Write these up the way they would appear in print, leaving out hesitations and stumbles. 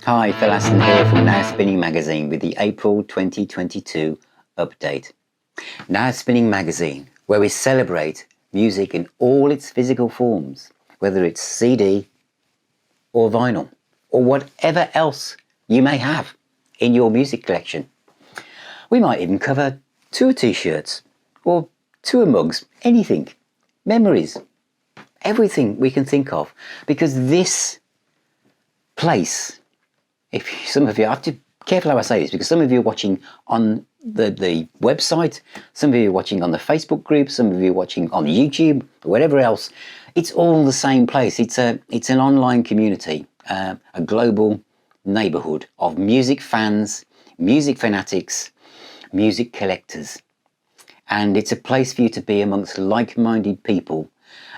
Hi, Phil Aston here from Now Spinning Magazine with the April 2022 update. Now Spinning Magazine, where we celebrate music in all its physical forms, whether it's CD or vinyl or whatever else you may have in your music collection. We might even cover tour t-shirts or tour mugs, anything, memories, everything we can think of, because this place, if some of you, I have to be careful how I say this, because some of you are watching on the website, some of you are watching on the Facebook group, some of you are watching on YouTube, or whatever else. It's all the same place. It's an online community, a global neighborhood of music fans, music fanatics, music collectors. And it's a place for you to be amongst like-minded people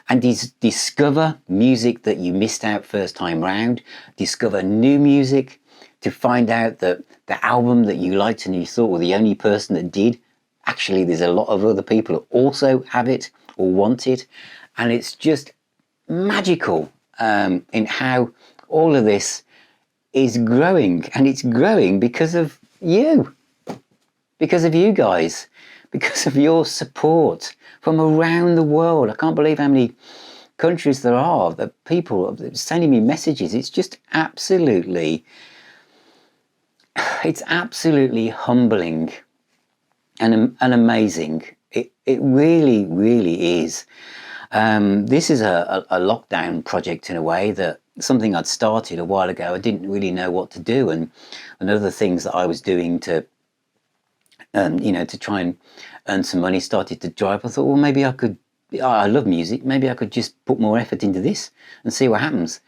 and discover music that you missed out first time round, discover new music, to find out that the album that you liked and you thought were the only person that did, actually there's a lot of other people that also have it or want it. And it's just magical in how all of this is growing, and it's growing because of you guys, because of your support from around the world. I can't believe how many countries there are that people are sending me messages. It's just absolutely humbling and amazing. It really, really is. This is a lockdown project in a way, that something I'd started a while ago. I didn't really know what to do, and other things that I was doing to try and earn some money started to dry up. I thought, well, maybe I could, I love music, maybe I could just put more effort into this and see what happens.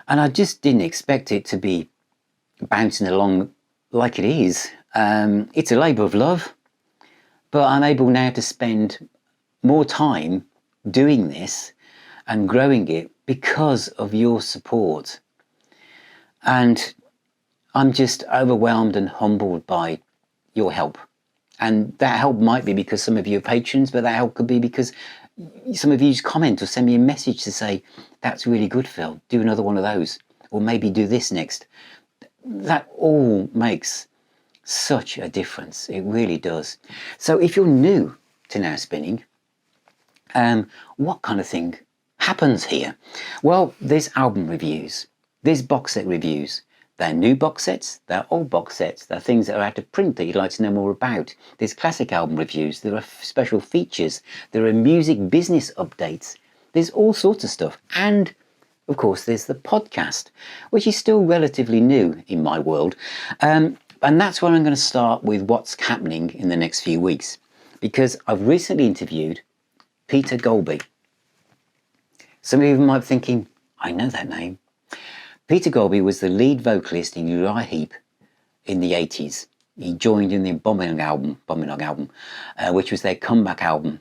And I just didn't expect it to be bouncing along like it is. It's a labour of love, but I'm able now to spend more time doing this and growing it because of your support. And I'm just overwhelmed and humbled by your help. And that help might be because some of you are patrons, but that help could be because some of you just comment or send me a message to say, that's really good, Phil, do another one of those, or maybe do this next. That all makes such a difference. It really does. So if you're new to Now Spinning, what kind of thing happens here? Well, there's album reviews, there's box set reviews. They're new box sets, they're old box sets, they're things that are out of print that you'd like to know more about. There's classic album reviews, there are special features, there are music business updates, there's all sorts of stuff. And of course there's the podcast, which is still relatively new in my world. And that's where I'm going to start with what's happening in the next few weeks, because I've recently interviewed Peter Goalby. Some of you might be thinking, I know that name. Peter Goalby was the lead vocalist in Uriah Heep in the 80s. He joined in the Bombing album, which was their comeback album.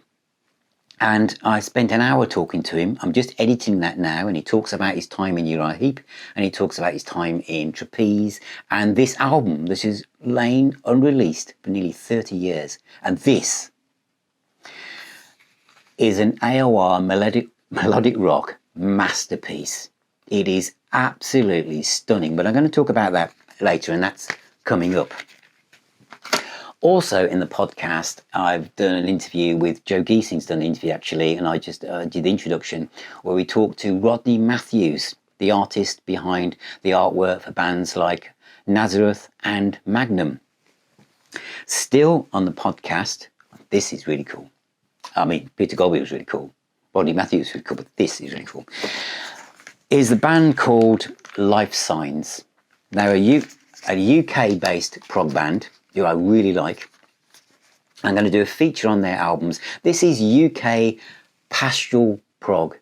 And I spent an hour talking to him. I'm just editing that now, and he talks about his time in Uriah Heep, and he talks about his time in Trapeze, and this album that has lain unreleased for nearly 30 years. And this is an AOR melodic rock masterpiece. It is absolutely stunning, but I'm going to talk about that later, and that's coming up. Also in the podcast, I've done an interview with Joe Giesing's done an interview actually, and I just did the introduction where we talked to Rodney Matthews, the artist behind the artwork for bands like Nazareth and Magnum. Still on the podcast, this is really cool. I mean, Peter Goalby was really cool, Rodney Matthews was really cool, but this is really cool. Is the band called Lifesigns. They're a UK-based prog band who I really like. I'm going to do a feature on their albums. This is UK pastoral prog,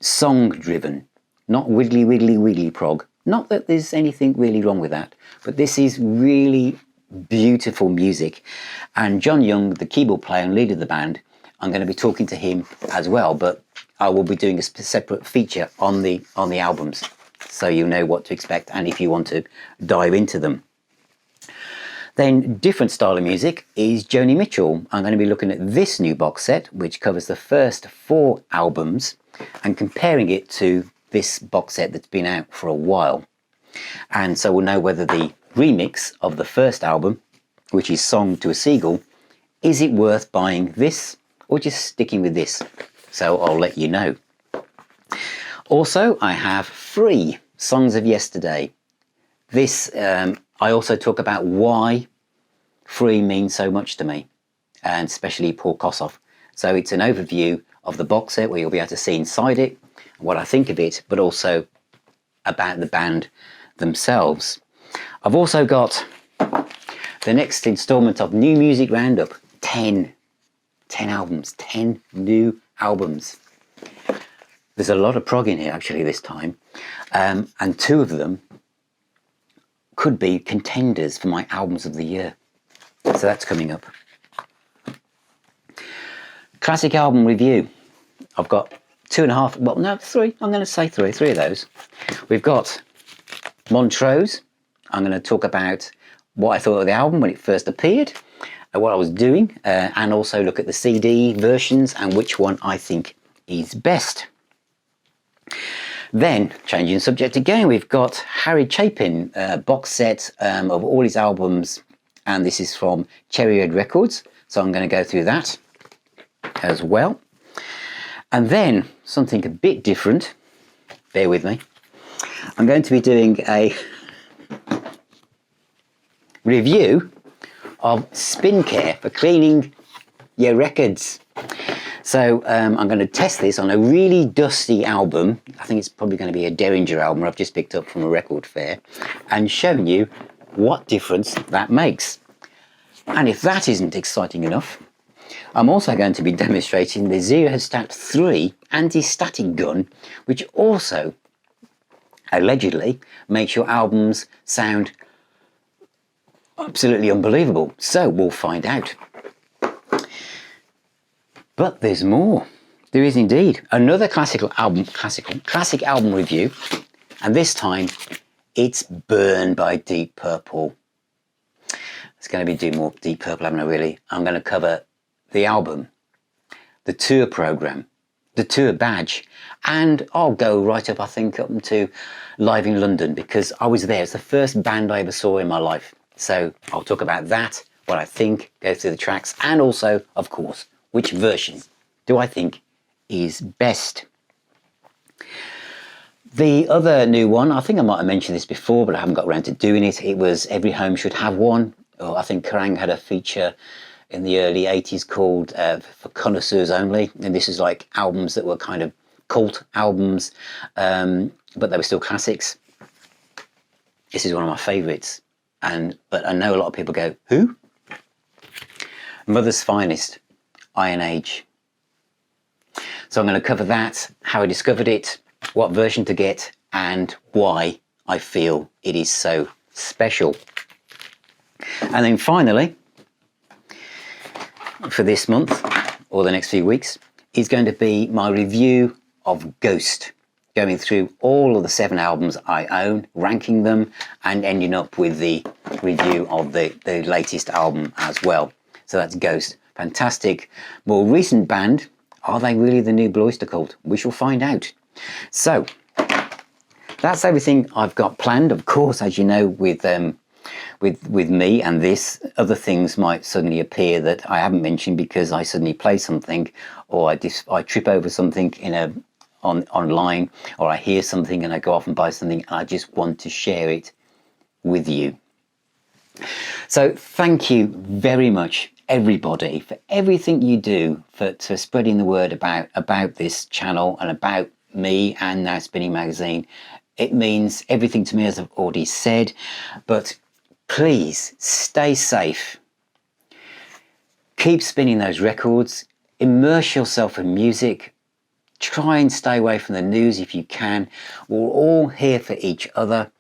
song-driven, not wiggly prog. Not that there's anything really wrong with that, but this is really beautiful music. And John Young, the keyboard player and leader of the band, I'm going to be talking to him as well, but I will be doing a separate feature on the albums, so you know what to expect and if you want to dive into them. Then different style of music is Joni Mitchell. I'm going to be looking at this new box set, which covers the first 4 albums, and comparing it to this box set that's been out for a while. And so we'll know whether the remix of the first album, which is Song to a Seagull, is it worth buying this or just sticking with this? So I'll let you know. Also, I have 3 songs of yesterday. This, I also talk about why 3 means so much to me, and especially Paul Kossoff. So it's an overview of the box set where you'll be able to see inside it, what I think of it, but also about the band themselves. I've also got the next instalment of New Music Roundup, 10 albums, 10 new albums. There's a lot of prog in here actually this time, and 2 of them could be contenders for my albums of the year. So that's coming up. Classic album review. I've got 2.5, well no, 3, I'm going to say 3 of those. We've got Montrose. I'm going to talk about what I thought of the album when it first appeared, what I was doing, and also look at the CD versions and which one I think is best. Then, changing subject again, we've got Harry Chapin box set of all his albums, and this is from Cherry Red Records, so I'm going to go through that as well. And then, something a bit different, bear with me, I'm going to be doing a review of Spin Care for cleaning your records. So I'm going to test this on a really dusty album. I think it's probably going to be a Derringer album I've just picked up from a record fair, and showing you what difference that makes. And if that isn't exciting enough, I'm also going to be demonstrating the Zerostat 3 anti-static gun, which also allegedly makes your albums sound absolutely unbelievable. So we'll find out. But there's more. There is indeed another classic album review, and this time it's Burn by Deep Purple. It's going to be doing more Deep Purple, haven't I really? I'm going to cover the album, the tour program, the tour badge, and I'll go right up, I think, up to Live in London, because I was there. It's the first band I ever saw in my life. So I'll talk about that, what I think, go through the tracks, and also, of course, which version do I think is best. The other new one, I think I might have mentioned this before, but I haven't got around to doing it. It was Every Home Should Have One. I think Kerrang had a feature in the early 80s called For Connoisseurs Only. And this is like albums that were kind of cult albums, but they were still classics. This is one of my favourites. But I know a lot of people go, who? Mother's Finest, Iron Age. So I'm going to cover that, how I discovered it, what version to get, and why I feel it is so special. And then finally, for this month, or the next few weeks, is going to be my review of Ghost, going through all of the 7 albums I own, ranking them, and ending up with the review of the latest album as well. So that's Ghost. Fantastic. More recent band. Are they really the new Blue Oyster Cult? We shall find out. So that's everything I've got planned. Of course, as you know, with me and this, other things might suddenly appear that I haven't mentioned because I suddenly play something, or I trip over something online, or I hear something and I go off and buy something, and I just want to share it with you. So thank you very much, everybody, for everything you do for spreading the word about this channel and about me and Now Spinning Magazine. It means everything to me, as I've already said, but please stay safe. Keep spinning those records, immerse yourself in music, try and stay away from the news if you can. We're all here for each other.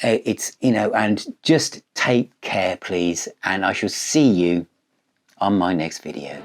And just take care, please, and I shall see you on my next video.